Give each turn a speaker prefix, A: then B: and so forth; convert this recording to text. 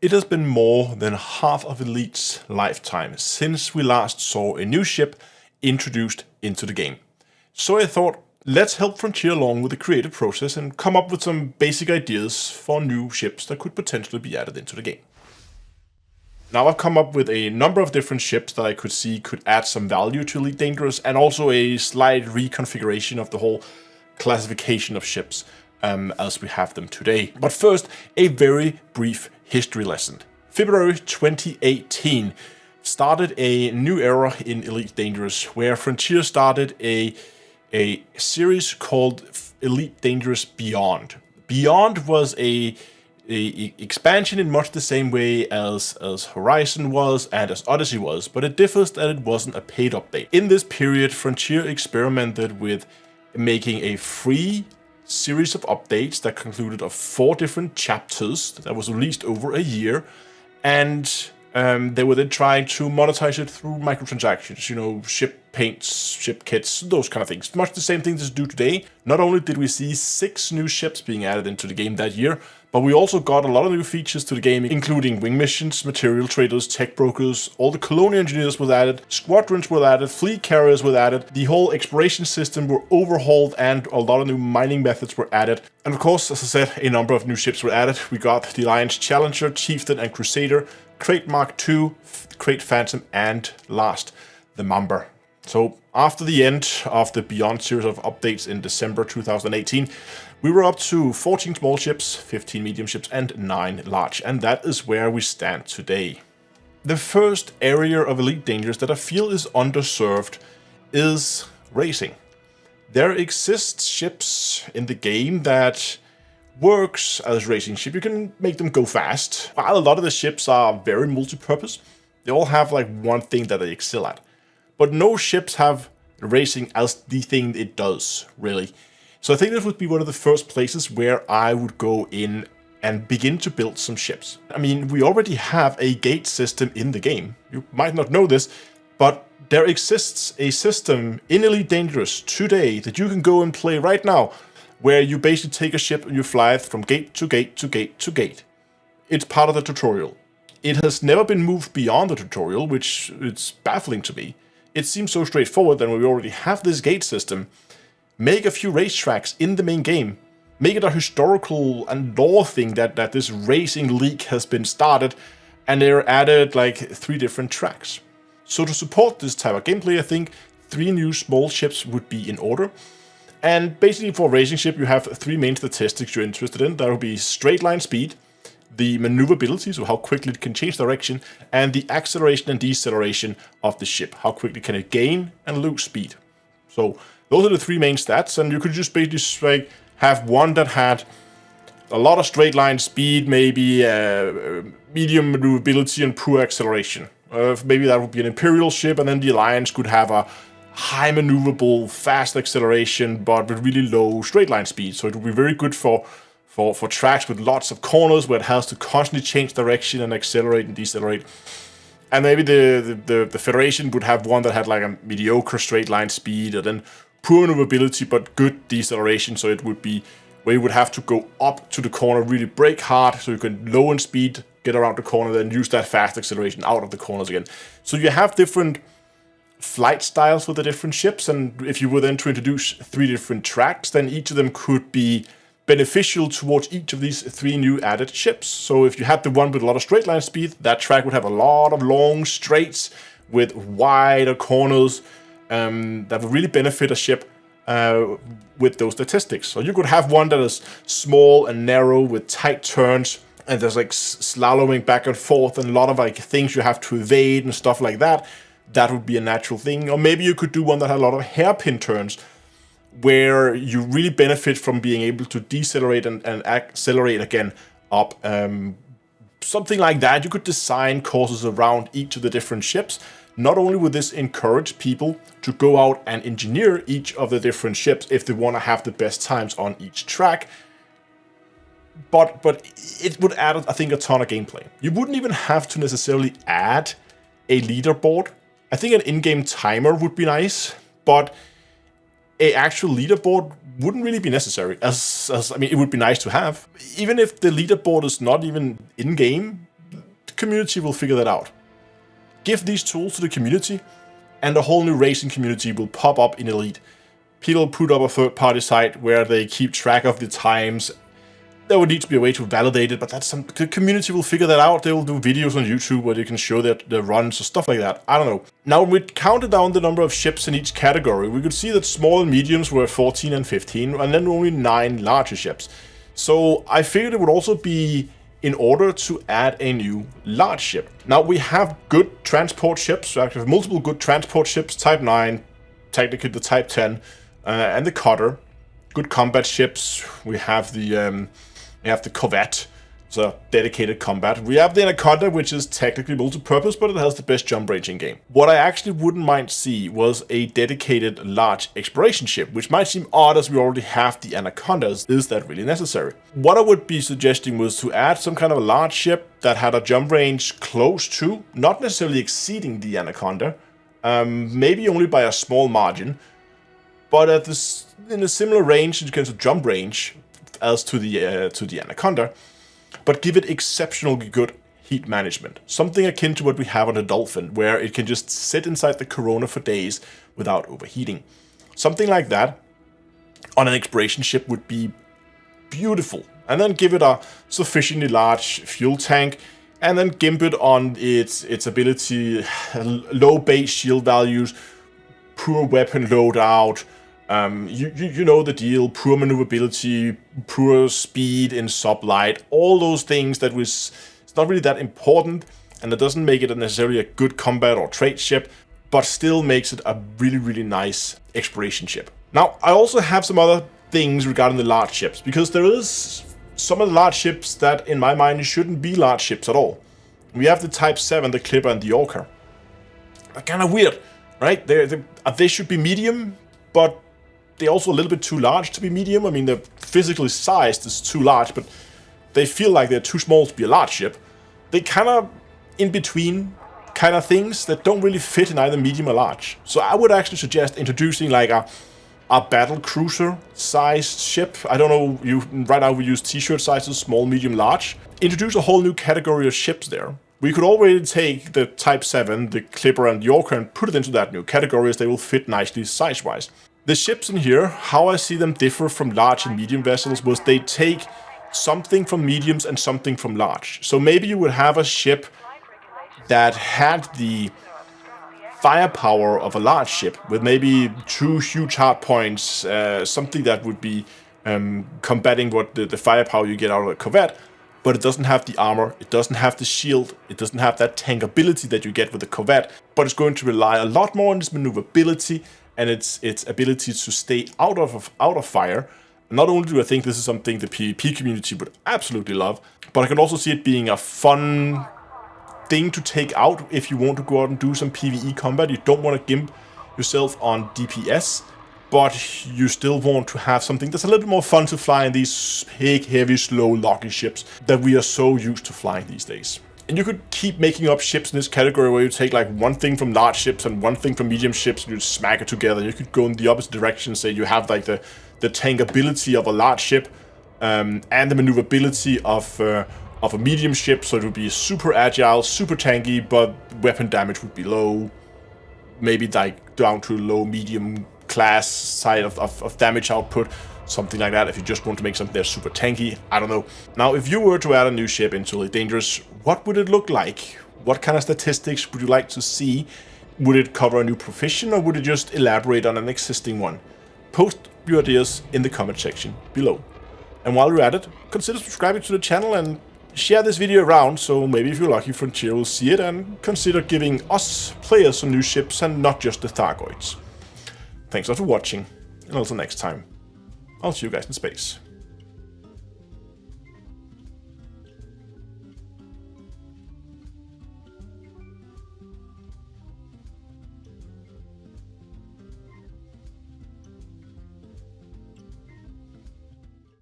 A: It has been more than half of Elite's lifetime since we last saw a new ship introduced into the game. So I thought, let's help Frontier along with the creative process and come up with some basic ideas for new ships that could potentially be added into the game. Now I've come up with a number of different ships that I could see could add some value to Elite Dangerous, and also a slight reconfiguration of the whole classification of ships as we have them today. But first, a very brief history lesson. February 2018 started a new era in Elite Dangerous, where Frontier started a series called Elite Dangerous Beyond. Beyond was a expansion in much the same way as Horizon was and as Odyssey was, but it differs that it wasn't a paid update. In this period, Frontier experimented with making a free series of updates that concluded of 4 different chapters that was released over a year, and they were then trying to monetize it through microtransactions, you know, ship paints, ship kits, those kind of things. Much the same things as do today. Not only did we see 6 new ships being added into the game that year, but we also got a lot of new features to the game, including wing missions, material traders, tech brokers, all the colonial engineers were added, squadrons were added, fleet carriers were added, the whole exploration system were overhauled, and a lot of new mining methods were added. And of course, as I said, a number of new ships were added. We got the Alliance Challenger, Chieftain, and Crusader, Crate Mark II, Crate Phantom, and last, the Mamba. So after the end of the Beyond series of updates in December 2018, we were up to 14 small ships, 15 medium ships, and 9 large, and that is where we stand today. The first area of Elite Dangerous that I feel is underserved is racing. There exists ships in the game that works as racing ship. You can make them go fast. While a lot of the ships are very multi-purpose, they all have like one thing that they excel at. But no ships have racing as the thing it does, really. So I think this would be one of the first places where I would go in and begin to build some ships. I mean, we already have a gate system in the game. You might not know this, but there exists a system in Elite Dangerous today that you can go and play right now, where you basically take a ship and you fly it from gate to gate to gate to gate. It's part of the tutorial. It has never been moved beyond the tutorial, which it's baffling to me. It seems so straightforward that when we already have this gate system, make a few racetracks in the main game. Make it a historical and lore thing that this racing league has been started, and they're added like 3 different tracks. So to support this type of gameplay, I think 3 new small ships would be in order. And basically for a racing ship, you have 3 main statistics you're interested in. That will be straight line speed, the maneuverability, so how quickly it can change direction, and the acceleration and deceleration of the ship. How quickly can it gain and lose speed. So those are the 3 main stats, and you could just basically have one that had a lot of straight line speed, maybe medium maneuverability and poor acceleration. Maybe that would be an Imperial ship, and then the Alliance could have a high maneuverable, fast acceleration, but with really low straight line speed. So it would be very good for tracks with lots of corners where it has to constantly change direction and accelerate and decelerate. And maybe the Federation would have one that had like a mediocre straight line speed, and then poor maneuverability but good deceleration. So it would be where you would have to go up to the corner, really brake hard, so you can low in speed, get around the corner, then use that fast acceleration out of the corners again. So you have different flight styles for the different ships, and if you were then to introduce 3 different tracks, then each of them could be beneficial towards each of these 3 new added ships. So if you had the one with a lot of straight line speed, that track would have a lot of long straights with wider corners that would really benefit a ship with those statistics. So you could have one that is small and narrow with tight turns, and there's like slaloming back and forth and a lot of like things you have to evade and stuff like that. That would be a natural thing. Or maybe you could do one that had a lot of hairpin turns, where you really benefit from being able to decelerate and accelerate again up. Something like that. You could design courses around each of the different ships. Not only would this encourage people to go out and engineer each of the different ships if they want to have the best times on each track, but it would add, I think, a ton of gameplay. You wouldn't even have to necessarily add a leaderboard. I think an in-game timer would be nice, but an actual leaderboard wouldn't really be necessary. I mean, it would be nice to have. Even if the leaderboard is not even in-game, community will figure that out. Give these tools to the community, and a whole new racing community will pop up in Elite. People put up a third-party site where they keep track of the times. There would need to be a way to validate it, but the community will figure that out. They will do videos on YouTube where they can show their runs or stuff like that. I don't know. Now, when we counted down the number of ships in each category, we could see that small and mediums were 14 and 15, and then only 9 larger ships. So I figured it would also be in order to add a new large ship. Now, we have good transport ships. We actually have multiple good transport ships, Type 9, technically the Type 10, and the Cutter. Good combat ships. We have the Corvette, so dedicated combat. We have the Anaconda, which is technically multi-purpose, but it has the best jump range in game. What I actually wouldn't mind see was a dedicated large exploration ship, which might seem odd as we already have the Anacondas. Is that really necessary? What I would be suggesting was to add some kind of a large ship that had a jump range close to, not necessarily exceeding the Anaconda, maybe only by a small margin, but in a similar range in terms of jump range as to the Anaconda, but give it exceptionally good heat management. Something akin to what we have on the Dolphin, where it can just sit inside the Corona for days without overheating. Something like that on an exploration ship would be beautiful. And then give it a sufficiently large fuel tank, and then gimp it on its ability, low base shield values, poor weapon loadout, you know the deal, poor maneuverability, poor speed in sublight, all those things that it's not really that important, and it doesn't make it necessarily a good combat or trade ship, but still makes it a really, really nice exploration ship. Now, I also have some other things regarding the large ships, because there is some of the large ships that, in my mind, shouldn't be large ships at all. We have the Type 7, the Clipper, and the Orca. They're kind of weird, right? They should be medium, but they're also a little bit too large to be medium. I mean, they're physically sized as too large, but they feel like they're too small to be a large ship. They kind of in between kind of things that don't really fit in either medium or large. So I would actually suggest introducing like a battle cruiser sized ship. I don't know, right now we use t-shirt sizes, small, medium, large. Introduce a whole new category of ships there. We could already take the Type 7, the Clipper, and the Orca and put it into that new category, as they will fit nicely size-wise. The ships in here, how I see them differ from large and medium vessels was they take something from mediums and something from large. So maybe you would have a ship that had the firepower of a large ship with maybe 2 huge hardpoints, something that would be combating what the firepower you get out of a Corvette, but it doesn't have the armor, it doesn't have the shield, it doesn't have that tankability that you get with the Corvette, but it's going to rely a lot more on its maneuverability and its ability to stay out of fire. Not only do I think this is something the PvP community would absolutely love, but I can also see it being a fun thing to take out if you want to go out and do some PvE combat. You don't want to gimp yourself on DPS, but you still want to have something that's a little bit more fun to fly in these big, heavy, slow, loggy ships that we are so used to flying these days. And you could keep making up ships in this category where you take like one thing from large ships and one thing from medium ships and you smack it together. You could go in the opposite direction, say you have like the tankability of a large ship and the maneuverability of a medium ship, so it would be super agile, super tanky, but weapon damage would be low. Maybe like down to low, medium class side of damage output. Something like that, if you just want to make something that's super tanky. I don't know. Now, if you were to add a new ship into Elite Dangerous, what would it look like? What kind of statistics would you like to see? Would it cover a new profession, or would it just elaborate on an existing one? Post your ideas in the comment section below. And while you're at it, consider subscribing to the channel and share this video around, so maybe if you're lucky, Frontier will see it and consider giving us players some new ships and not just the Thargoids. Thanks a lot for watching, and until next time, I'll see you guys in space.